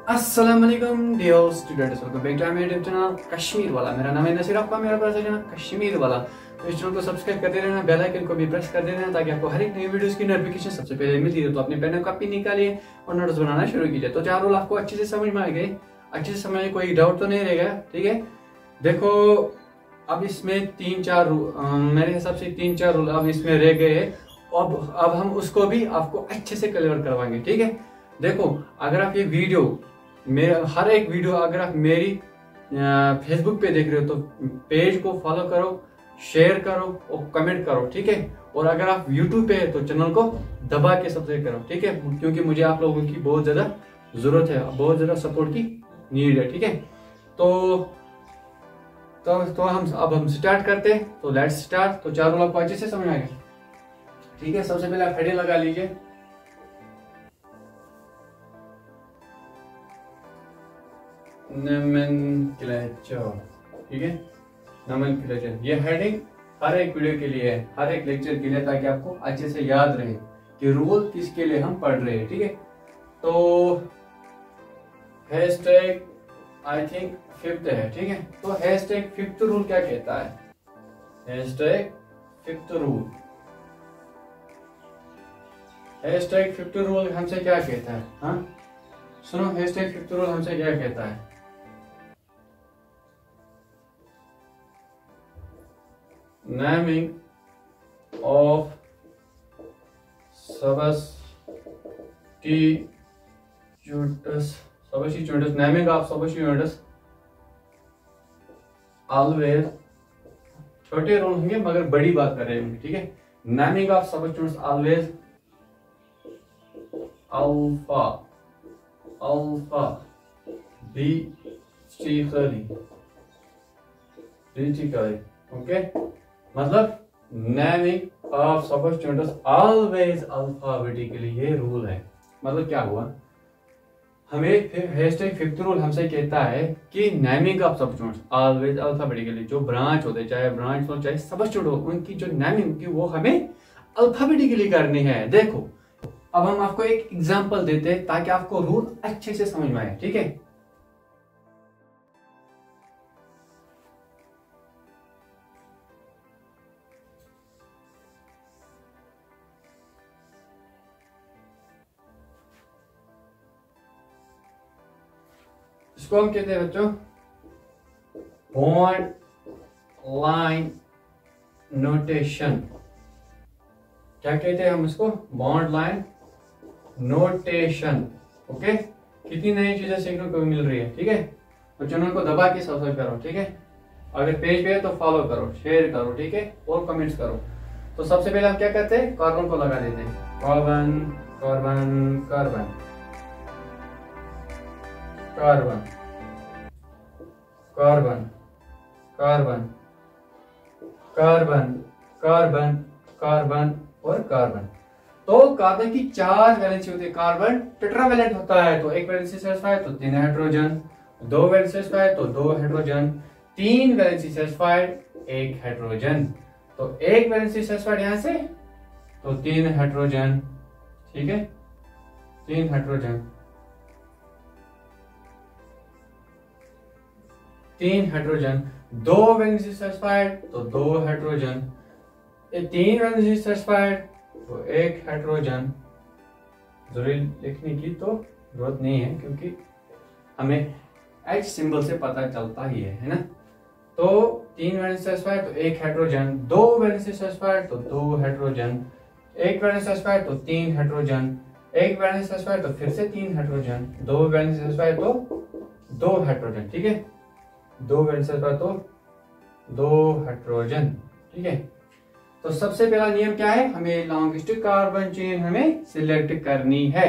अस्सलाम वालेकुम dear students, welcome back to my YouTube channel Kashmir Wala. मेरा नाम है नसीर, आपका मेरा प्यारा चैनल कश्मीर वाला। तो इस चैनल को सब्सक्राइब करते रहना, बेल आइकन को भी प्रेस कर देना ताकि आपको हर एक नई वीडियोस की नोटिफिकेशन सबसे पहले मिलती रहे। तो अपने पेन कॉपी निकालिए और नोट्स बनाना शुरू कीजिए। तो चार रूल आपको अच्छे से समझ में आ गए, अच्छे से समझ में कोई डाउट तो नहीं रहेगा। ठीक है, देखो अब इसमें मेरे हिसाब से तीन चार रूल अब इसमें रह गए। अब हम उसको भी आपको अच्छे से क्लियर करवाएंगे। ठीक है, देखो अगर आप ये वीडियो हर एक वीडियो अगर आप मेरी फेसबुक पे देख रहे हो तो पेज को फॉलो करो, शेयर करो और कमेंट करो। ठीक है, और अगर आप यूट्यूब पे है तो चैनल को दबा के सब्सक्राइब करो। ठीक है, क्योंकि मुझे आप लोगों की बहुत ज्यादा जरूरत है, बहुत ज्यादा सपोर्ट की नीड है। ठीक है, तो हम स्टार्ट करते हैं। तो लेट्स स्टार्ट। तो चार रूल आपको अच्छे से समझ आ गए। ठीक है, सबसे पहले आप हेडिंग लगा लीजिए। नोमेनक्लेचर, ठीक है, नोमेनक्लेचर ये हेडिंग हर एक वीडियो के लिए है, हर एक लेक्चर के लिए, ताकि आपको अच्छे से याद रहे कि रूल किसके लिए हम पढ़ रहे हैं। ठीक है, तो हैशटैग आई थिंक 5th है। ठीक है, तो हैशटैग 5th रूल क्या कहता है? Hashtag 5th rule, hashtag 5th rule हमसे क्या कहता है? हाँ सुनो, हैशटैग 5th रूल हमसे क्या कहता है? Naming of substitutes, naming of substitutes always, छोटे रूल होंगे मगर बड़ी बात कर रहे होंगे। ठीक है, naming of substitutes always alpha basically okay, मतलब naming of substitutes always alphabetically, ये रूल है। मतलब क्या हुआ, हमें फिर हैशटैग 5th रूल हमसे कहता है कि naming of substitutes always alphabetically, जो ब्रांच होते चाहे ब्रांच हो चाहे सबस्टिट्यूट हो, उनकी जो नेमिंग की वो हमें अल्फाबेटिकली करनी है। देखो अब हम आपको एक एग्जांपल देते हैं ताकि आपको रूल अच्छे से समझ में आए। ठीक है, इसको हम कहते हैं बच्चों बॉन्ड लाइन नोटेशन। क्या कहते हैं हम इसको? Bond line notation. ओके, कितनी नई चीजें सीखने को मिल रही है। ठीक है, तो चैनल को दबा के सब्सक्राइब करो। ठीक है, अगर पेज पे है तो फॉलो करो, शेयर करो। ठीक है, और कमेंट्स करो। तो सबसे पहले हम क्या करते हैं? कार्बन को लगा देते हैं। Carbon carbon carbon carbon carbon carbon carbon carbon carbon और कार्बन। तो कार्बन की 4 वैलेंसी होती है। कार्बन टेट्रावैलेंट होता है, तो एक वैलेंसी सेटिस्फाइड तो 3 हाइड्रोजन, 2 वैलेंसी सेटिस्फाइड तो 2 हाइड्रोजन, 3 वैलेंसी सेटिस्फाइड 1 हाइड्रोजन। तो एक वैलेंसी सेटिस्फाइड यहां से तो 3 हाइड्रोजन। ठीक है, 3 हाइड्रोजन, 3 हाइड्रोजन, 2 वैलेंसी सेटिस्फाइड तो 2 हाइड्रोजन, 3 वैलेंसी सेटिस्फाइड तो 1 हाइड्रोजन। जरूरी लिखने की तो जरूरत नहीं है क्योंकि हमें H सिंबल से पता चलता ही है ना। तो 3 वैलेंसी सेटिस्फाइड तो 1 हाइड्रोजन, 2 वैलेंसी सेटिस्फाइड तो 2 हाइड्रोजन, 1 वैलेंसी सेटिस्फाइड तो 3 हाइड्रोजन, 1 वैलेंसी सेटिस्फाइड तो फिर से 3 हाइड्रोजन, 2 वैलेंसी सेटिस्फाइड तो 2 हाइड्रोजन। ठीक है, 2 वैलेंसी सेटिस्फाइड तो 2 हाइड्रोजन। ठीक है, तो सबसे पहला नियम क्या है? हमें लॉन्गेस्ट कार्बन चेन हमें सिलेक्ट करनी है।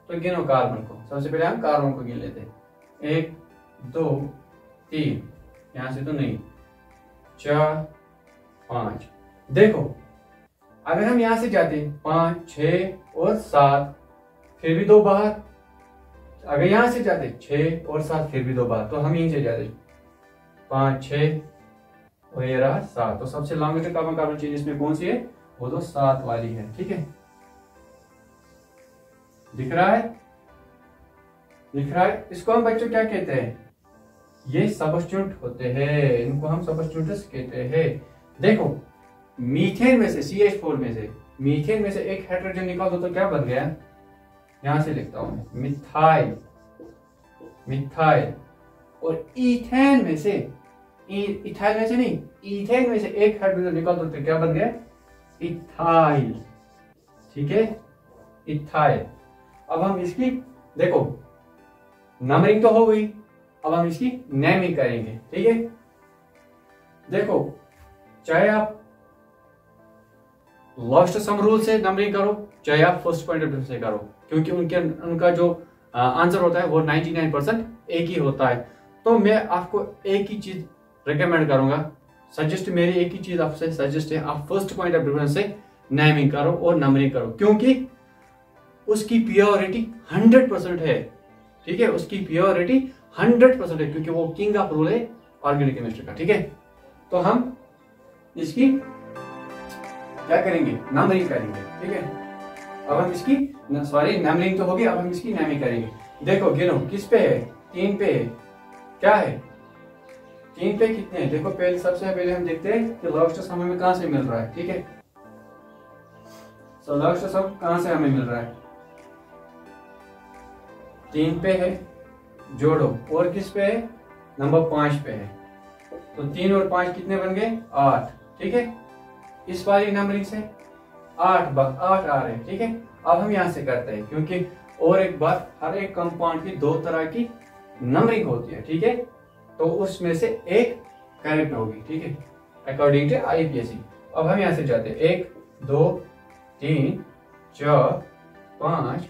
तो गिनो कार्बन को। सबसे पहले हम कार्बन को गिन लेते हैं। 1 2 3, यहां से तो नहीं, 4 5। देखो अगर हम यहां से जाते 5 6 और 7 फिर भी 2 बाहर, अगर यहां से जाते 6 और 7 फिर भी 2 बाहर, तो हम यहीं से जाते 5 6 और ये रहा 7। तो सबसे लॉन्गेस्ट कार्बन चेन इसमें कौन सी है? वो तो 7 वाली है। ठीक है, दिख रहा है? दिख रहा है? इसको हम बच्चों क्या कहते हैं? ये सबस्टिट्यूट होते हैं, इनको हम सबस्टिट्यूटर्स कहते हैं। देखो मीथेन में से CH4 में से मीथेन में से एक हाइड्रोजन निकाल दो तो क्या बन गया? यहां से लिखता हूं मैं, मिथाइल। मिथाइल। और इथेन में से, इथाइल में से नहीं, इथेन में से एक हाइड्रोजन निकाल दो तो क्या बन गया? इथाइल। ठीक है, इथाइल। अब हम इसकी देखो नंबरिंग तो हो गई, अब हम इसकी नेमिंग करेंगे। ठीक है, देखो चाहे आप लॉस्ट सम रूल से नंबरिंग करो, चाहे आप फर्स्ट पॉइंट ऑफ व्यू से करो, क्योंकि उनका जो आंसर होता है वो 99% एक ही होता है। तो मैं आपको एक ही चीज रिकमेंड करूंगा, मेरी एक ही चीज आपसे सजेस्ट है, आप फर्स्ट पॉइंट ऑफ व्यू से नेमिंग करो और नंबरिंग करो, क्योंकि उसकी प्योरिटी 100% है। ठीक है, उसकी प्योरिटी 100% है, क्योंकि वो किंग ऑफ रूल है ऑर्गेनिक केमिस्ट्री का। ठीक है, तो हम इसकी क्या करेंगे? नंबरिंग करेंगे। ठीक है, अब हम इसकी नंबरिंग तो होगी, अब हम इसकी नेमिंग करेंगे। देखो गिनो, किस पे है? 3 पे है। क्या है? 3 पे कितने हैं? देखो पहले, सबसे पहले हम देखते हैं कि लॉस्ट सम हमें कहां से मिल रहा है। ठीक है, सो लॉस्ट सम कहां से हमें मिल रहा है? 3 पे है, जोड़ो, और किस पे है? नंबर 5 पे है। तो 3 और 5 कितने बन गए? 8। ठीक है, इस वाली नंबरिंग से 8 आ रहे हैं। ठीक है, अब हम यहां से करते हैं, क्योंकि और एक बात, हर एक कंपाउंड की 2 तरह की नंबरिंग होती है। ठीक है, तो उसमें से एक करेक्ट होगी। ठीक है, अकॉर्डिंग टू IPSC। अब हम यहां से जाते हैं 1 2 3 4 5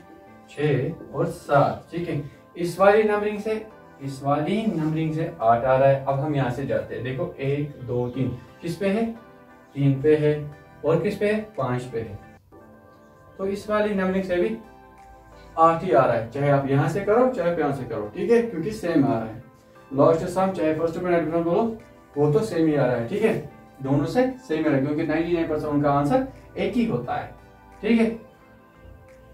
6 और 7। ठीक है, इस वाली नंबरिंग से 8 आ रहा है। अब हम यहां से जाते हैं, देखो 1 2 3 किस पे है? 3 पे है, और किस पे है? 5 पे है। तो इस वाली नंबरिंग से भी 8 ही आ रहा है, चाहे आप यहां से करो चाहे यहां से करो। ठीक है, क्योंकि सेम आ रहा है। लॉस्ट सम चाहे फर्स्ट पॉइंट बोलो, वो तो सेम ही आ रहा है। ठीक है, दोनों से सेम आ रहा है, क्योंकि 99% उनका आंसर एक ही होता है। ठीक है,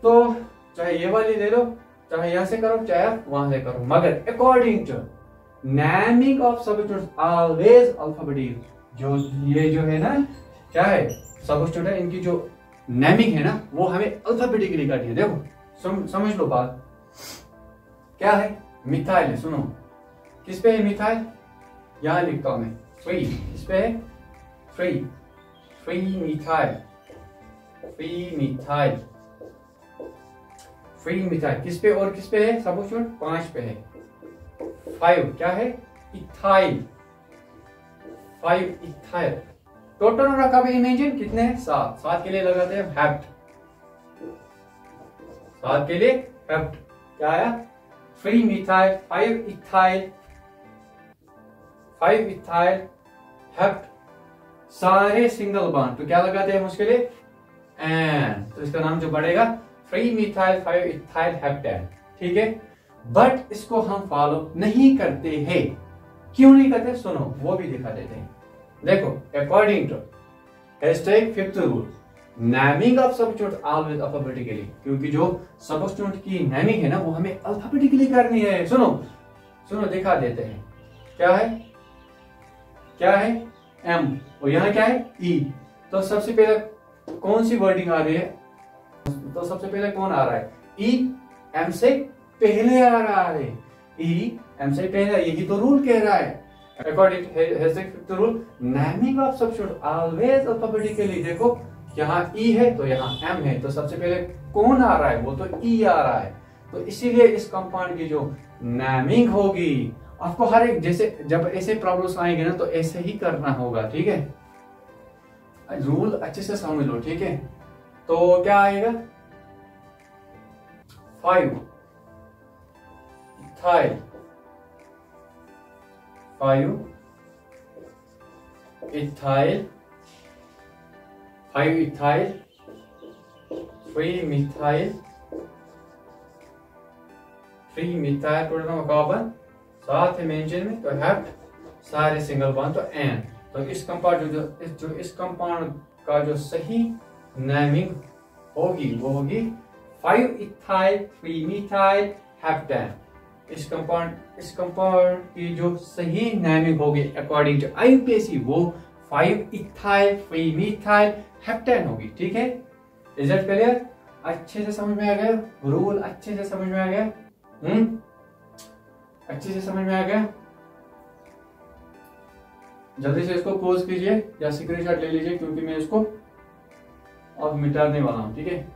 तो चाहे ये वाली ले लो, चाहे यहां से करो चाहे आप वहां से करो, मगर according to naming of substitutes always alphabetic. जो ये जो है ना, क्या है? सबस्टिट्यूट है, इनकी जो नेमिंग है ना, वो हमें अल्फाबेटिकली करनी है। देखो समझ लो बात क्या है? मिथाइल है, सुनो किस पे है मिथाइल? यहां लिखता हूं मैं, फ्री। किस पे है? Free methyl. फ्री मिथाइल किस पे और किस पे है? सबस्टिट्यूट 5 पे है। 5 क्या है? इथाइल। 5 इथाइल। टोटल रखा भी इमेजिन कितने हैं? 7। 7 के लिए लगाते हैं हेप्ट। 7 के लिए हेप्ट। क्या आया? फ्री मिथाइल 5 इथाइल हेप्ट, सारे सिंगल बॉन्ड। तो क्या लगाते हैं हम उसके लिए? एन। तो इसका नाम जो बढ़ेगा फ्री मिथाइल 5 इथाइल हेप्टेन। ठीक है, बट इसको हम फॉलो नहीं करते हैं। क्यों नहीं करते? सुनो, वो भी दिखा देते हैं। देखो according to #5th rule, naming of substituent always alphabetically, क्योंकि जो सबस्टिट्यूट की नेमिंग है ना, वो हमें अल्फाबेटिकली करनी है। सुनो दिखा देते हैं। क्या है? M, और यहाँ क्या है? E। तो सबसे पहले कौन सी वर्डिंग आ रही है? तो सबसे पहले कौन आ रहा है? E M से पहले आ रहा है। E M से पहले, यही तो रूल कह रहा है। According to rule, naming of substituent always alphabetically. देखो यहाँ E है तो यहाँ M है, तो सबसे पहले कौन आ रहा है? वो तो E आ रहा है। तो इसीलिए इस कंपाउंड की जो नेमिंग होगी, आपको हर एक, जैसे जब ऐसे प्रॉब्लम्स आएंगे ना, तो ऐसे ही करना होगा। ठीक है, रूल अच्छे से समझ लो। ठीक है, तो क्या आएगा? 5 ethyl 5 ethyl 3 methyl total carbon 7 है मेंशन में, तो हेप्ट, सारे सिंगल बॉन्ड, तो एन। तो इस कंपाउंड इस कंपाउंड का जो सही नेमिंग होगी वो होगी 5 इथाइल 3 मिथाइल हेप्टेन। इस कंपाउंड की जो सही नेमिंग होगी अकॉर्डिंग टू आईयूपीएसी वो 5 इथाइल 3 मिथाइल हेप्टेन होगी। ठीक है, इज इट क्लियर? अच्छे से समझ में आ गया रूल? अच्छे से समझ में आ गया? अच्छे से समझ में आ गया? जल्दी से इसको पोज कीजिए या स्क्रीनशॉट ले लीजिए, क्योंकि मैं इसको अब मिटाने वाला हूं। ठीक है,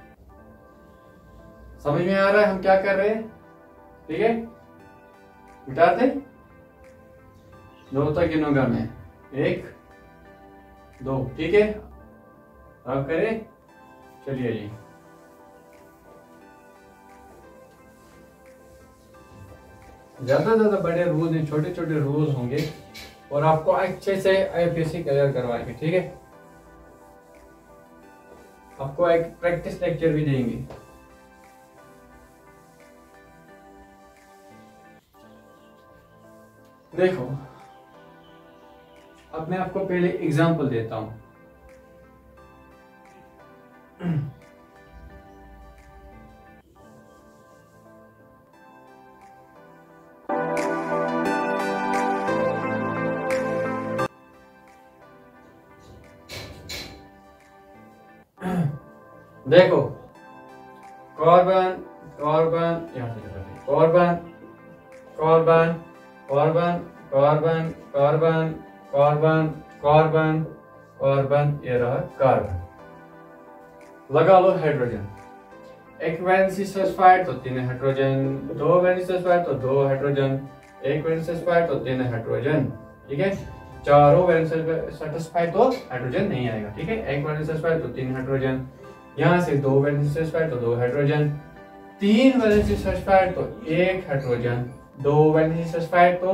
समझ में आ रहा है हम क्या कर रहे हैं? ठीक है, मिटाते 2 तक गिनूंगा मैं, 1 2। ठीक है, अब करें, चलिए जी। ज्यादा ज्यादा बड़े रूल नहीं, छोटे छोटे रूल होंगे और आपको अच्छे से आईपीएससी क्लियर करवाएंगे। ठीक है, आपको एक प्रैक्टिस लेक्चर भी देंगे। देखो, अब मैं आपको पहले एग्जांपल देता हूं। देखो, कार्बन कार्बन यहां से carbon carbon carbon carbon carbon carbon carbon carbon, ये रहा कार्बन। लगा लो हाइड्रोजन, एक वैलेंसी सल्फाइड तो 3 हाइड्रोजन, 2 वैलेंसी सल्फाइड तो 2 हाइड्रोजन, 1 वैलेंसी सल्फाइड तो 3 हाइड्रोजन। ठीक है, चारों वैलेंसी सल्फाइड तो हाइड्रोजन नहीं आएगा। ठीक है, 1 वैलेंसी सल्फाइड तो 3 हाइड्रोजन, यहाँ से 2 वैलेंसी सल्फाइड तो 2 हाइड्रोजन, 3 वैलेंसी सल्फाइड तो 1 हाइड्रोजन, 2 वैलेंसी सल्फाइड तो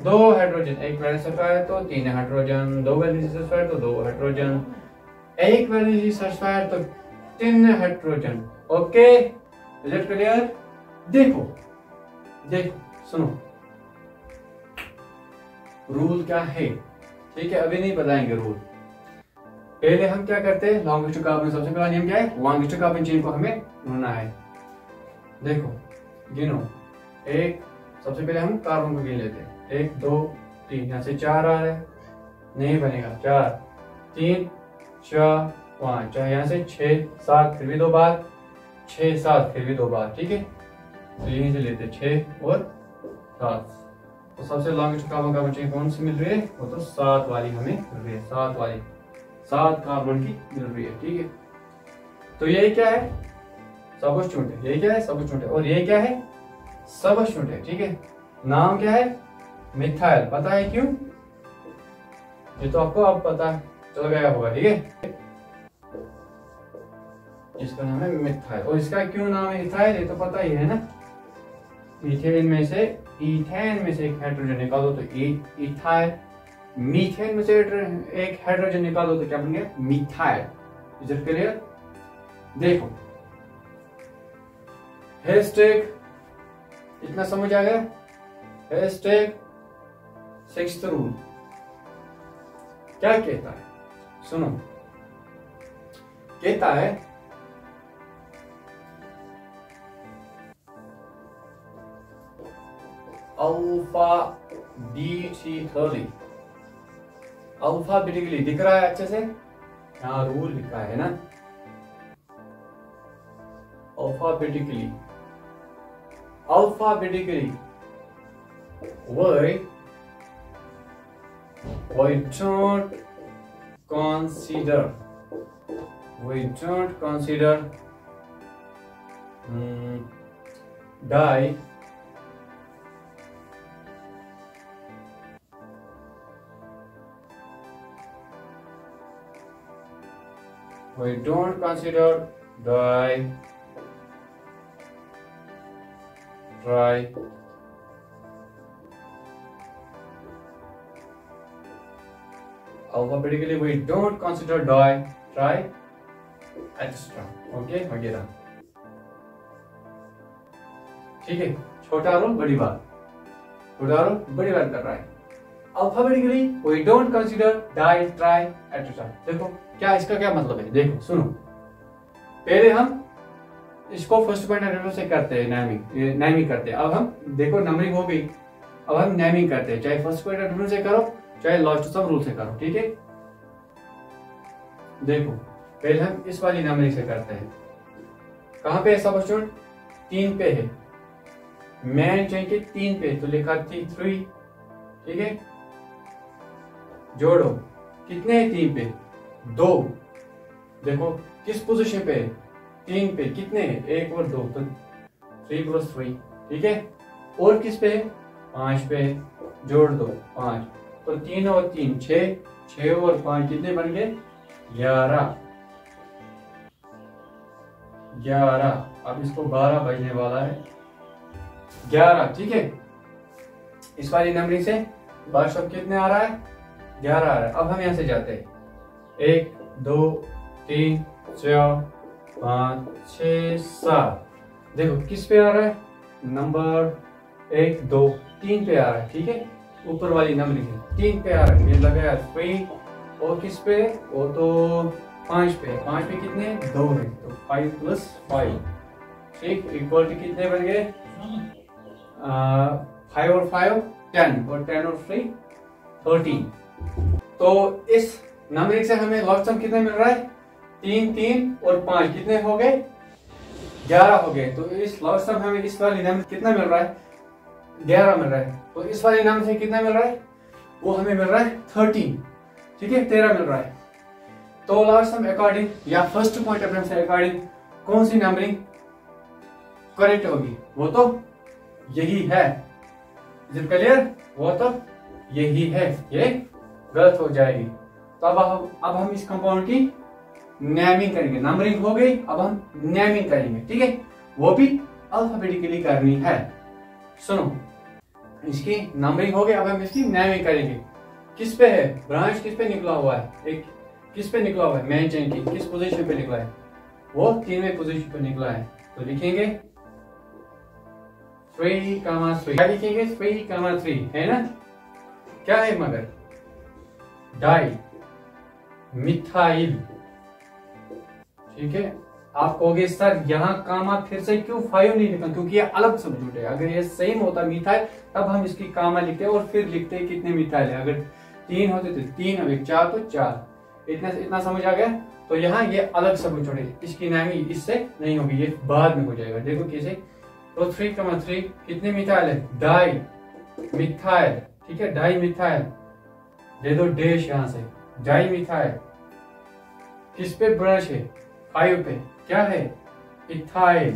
2 हाइड्रोजन, 1 वैलेंसी सल्फाइड तो 3 हाइड्रोजन, 2 वैलेंसी सल्फाइड तो 2 हाइड्रोजन, 1 वैलेंसी सल्फाइड तो 3 hydrogen. Okay, is it clear? देखो देखो सुनो, रूल क्या है? ठीक है, अभी नहीं बताएंगे रूल। पहले हम क्या करते हैं, लॉन्गेस्ट कार्बन, सबसे पहला नियम क्या है? लॉन्गेस्ट कार्बन चेन को हमें ढूंढना है। देखो, गिनो, एक, सबसे पहले हम कार्बन को गिन लेते हैं, 1 2 3, यहाँ से 4 आ रहा है, नहीं बनेगा, 4 3 4 5, चाहे यहाँ से 6 7, फिर भी 2 बार, 6 7, फिर भी 2 बार। ठीक है, तो यहीं से लेते 6 और 7। तो सबसे लॉन्गेस्ट कार्बन चेन कौन सी मिल रही है? वो तो 7 वाली हमें मिल रही है, 7 वाली, 7 कार्बन की मिल रही है। ठीक है, तो ये क्या है? सबस्टिट्यूट है। ये क्या है? सबस्टिट्यूट है। और ये क्या है? सबस्टिट्यूट है। ठीक है, नाम क्या है? मिथाइल। पता है क्यों? ये तो आपको अब पता चल गया होगा। ठीक है, इसका नाम है मिथाइल। और इसका क्यों नाम है इथाइल, ये तो पता ही है ना। मीथेन में से एक हाइड्रोजन निकालो तो इथाइल, मीथेन में से एक हाइड्रोजन निकालो तो क्या बन गया? मिथाइल। Is it clear? देखो, हैशटैग इतना समझ आ गया? हैशटैग 6th रूल क्या कहता है? सुनो, कहता है अल्फा BT30 अल्फाबेटिकली दिख रहा है अच्छे से? यहाँ रूल लिखा है ना, alphabetically we don't consider di we don't consider di tri alphabetically we don't consider di tri etc. Okay वगैरह। ठीक है, छोटा रूल बड़ी बात, छोटा रूल बड़ी बात कर रहा है। Alphabetically we don't consider di tri etcetera. देखो क्या इसका क्या मतलब है, देखो सुनो, पहले हम इसको फर्स्ट पॉइंट ऑफ व्यू से करते हैं, नेमिंग करते हैं। अब हम देखो नंबरिंग हो गई, अब हम नेमिंग करते हैं, चाहे फर्स्ट पॉइंट ऑफ व्यू से करो चाहे लास्ट सब रूल से करो, ठीक है। देखो पहले हम इस वाली नंबरिंग से करते हैं। कहां पे है सब स्टूडेंट? 3 पे है, मैन चाहिए 3 पे, तो लिखा थी 3, ठीक है। जोड़ो, कितने हैं 3 पे? 2। देखो किस पोजीशन पे है? 3 पे, कितने हैं? 1 और 2, तो 3 + 3, ठीक है। और किस पे है? 5 पे है, जोड़ दो 5, तो 3 और 3 6, 6 और 5 कितने बन गए? 11। अब इसको 12 बजने वाला है, 11, ठीक है। इस वाली नंबरिंग से बार शब्द कितने आ रहा है? 11 आ रहा है। अब हम यहां से जाते हैं, 1 2 3 4 5 6 7। देखो किस पे आ रहा है? नंबर 1 2 3 पे आ रहा है, ठीक है। ऊपर वाली नंबरिंग है, 3 पे आ रहा है, ये लगा 3। और किस पे? वो तो 5 पे, 5 पे कितने? 2 है, तो 5 + 5, ठीक, इक्वल टू कितने बन गए? 5 और 5 10, और 10 और 3 13। तो इस नंबरिंग से हमें लॉग सम कितने मिल रहा है? 3 3 और 5 कितने हो गए? 11 हो गए। तो इस लॉग सम हमें इस वाली नंबर कितना मिल रहा है? 11 मिल रहा है। तो इस वाले नंबर से कितना मिल रहा है? वो हमें मिल रहा है 13, ठीक है, 13 मिल रहा है। तो लास्ट सम अकॉर्डिंग या फर्स्ट पॉइंट ऑफ व्यू से अकॉर्डिंग कौन सी नंबरिंग करेक्ट होगी? वो तो यही है। Is it clear? वो तो यही है, ये गलत हो जाएगी। तो अब हम इस कंपाउंड की नेमिंग करेंगे। नंबरिंग हो गई, अब हम नेमिंग करेंगे, ठीक है। वो भी अल्फाबेटिकली करनी है। सुनो, इसकी नंबरिंग हो गई, अब हम इसकी नेमिंग करेंगे। किस पे है ब्रांच? किस पे निकला हुआ है? एक किस पे निकला हुआ है? मेन चेन की किस पोजीशन पे निकला है? वो 3वें पोजीशन पे निकला है। तो लिखेंगे 3, 3, क्या लिखेंगे? 3, 3 है ना। क्या है मगर? डाई मिथाइल, ठीक है। आप कहोगे सर यहाँ कामा फिर से क्यों 5 नहीं लिखा? क्योंकि ये अलग सब्जेक्ट है। अगर ये सेम होता मिथाइल तब हम इसकी कामा लिखते और फिर लिखते कितने मिथाइल है। अगर 3 होते तो 3, अगर 4 तो 4। इतना समझ आ गया। तो यहाँ ये अलग सब्जेक्ट है, इसकी नामी इससे नहीं होगी, ये बाद में हो जाएगा। देखो कैसे? तो 3, 3 कितने मिथाइल है? डाई मिथाइल, ठीक है, डाई मिथाइल। दे दो डैश यहां से, डाई मिथाइल। किस पे ब्रश है? 5 पे, क्या है? Ethyl,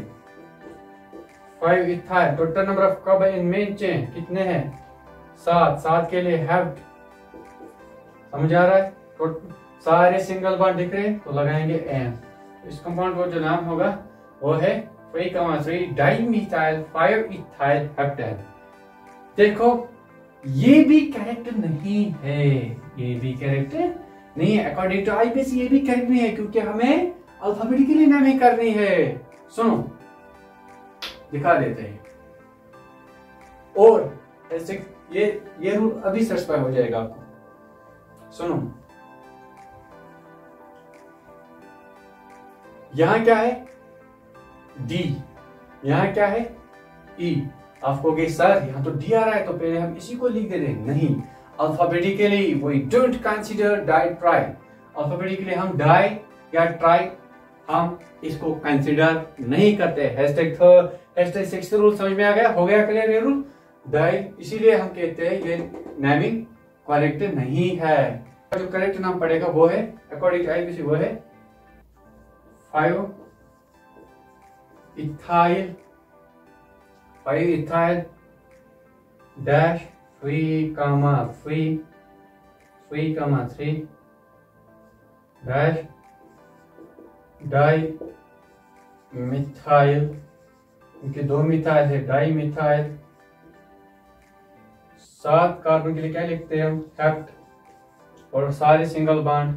5 ethyl. Total number of कब इन मेन चेन कितने हैं? 7 के लिए हेप्ट। समझ आ रहा है? तो सारे सिंगल बॉन्ड दिख रहे हैं तो लगाएंगे एन। इस कंपाउंड का जो नाम होगा वो है 3, डाइमिथाइल 5 इथाइल हेप्टेन। देखो ये भी करेक्ट नहीं है, ये भी करेक्ट नहीं है। अकॉर्डिंग टू आईपीसी ये भी करेक्ट नहीं है, क्योंकि हमें अल्फाबेटिकली नेमिंग करनी है। सुनो दिखा देते हैं। और ऐसे ये रूल अभी सब्सक्राइब हो जाएगा आपको। सुनो, यहां क्या है? डी, यहां क्या है? ई। आप कहोगे सर यहां तो डी आ रहा है, तो पहले हम इसी को लिख देते हैं। नहीं, alphabetically we don't consider di tri. Alphabetically हम डाई या ट्राई हम इसको कंसीडर नहीं करते। हैशटैग 6 रूल समझ में आ गया? हो गया क्लियर ये रूल? डाई, इसीलिए हम कहते हैं ये नेमिंग करेक्ट नहीं है। जो करेक्ट नाम पड़ेगा वो है अकॉर्डिंग टू आईपीसी वो है 5 ethyl dash 3, 3 dash di methyl, क्योंकि 2 मिथाइल है, डाई मिथाइल। 7 कार्बन के लिए क्या लिखते हैं हम? हेप्ट। और सारे सिंगल बॉन्ड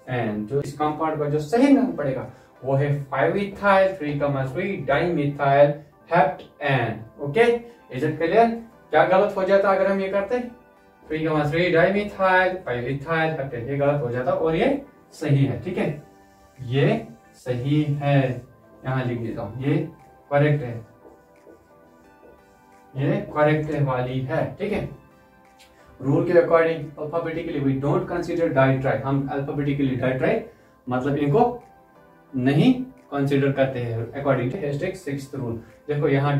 एंड जो इस कंपाउंड का जो सही नाम पड़ेगा वो है 5 ethyl 3, dimethyl heptane. Okay, is it clear? क्या गलत हो जाता अगर हम ये करते? 3, डाइमिथाइल 5 इथाइल हेप्ट एन, ये गलत हो जाता और ये सही है। ठीक है, ये सही है, यहाँ लिख देता हूँ, ये करेक्ट है, ये करेक्ट वाली है, ठीक है। रूल के according alphabetically we don't consider di tri, हम अल्फाबेटिकली डाइट्राई मतलब इनको नहीं कंसीडर करते हैं अकॉर्डिंग टू #6th रूल। देखो यहाँ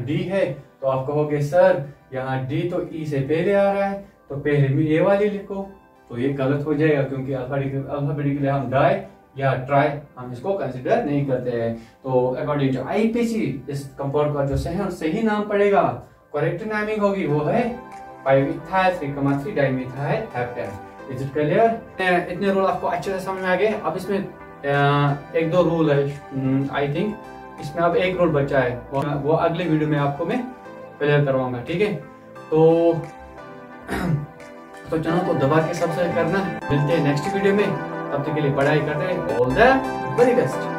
डी है तो आप कहोगे सर यहाँ डी तो ई से पहले आ रहा है, तो पहले में ए वाली लिखो, तो ये गलत हो जाएगा क्योंकि अल्फाबेटिकली हम डाई या ट्राई हम इसको कंसीडर नहीं करते हैं। तो अकॉर्डिंग टू आईपीसी इस कंपाउंड का जो सही नाम पड़ेगा, करेक्ट नेमिंग होगी, वो है 5-ethyl 3,3 dimethyl heptane. Is it clear? इतने रूल आपको अच्छे से समझ में आ गए। अब इसमें एक दो रूल है, आई थिंक इसमें अब एक रूल बचा है, वो अगले वीडियो में आपको मैं क्लियर करवाऊंगा, ठीक है। तो चैनल को दबा के सब्सक्राइब करना। मिलते हैं नेक्स्ट वीडियो में, तब तक के लिए पढ़ाई करते हैं। All the very best.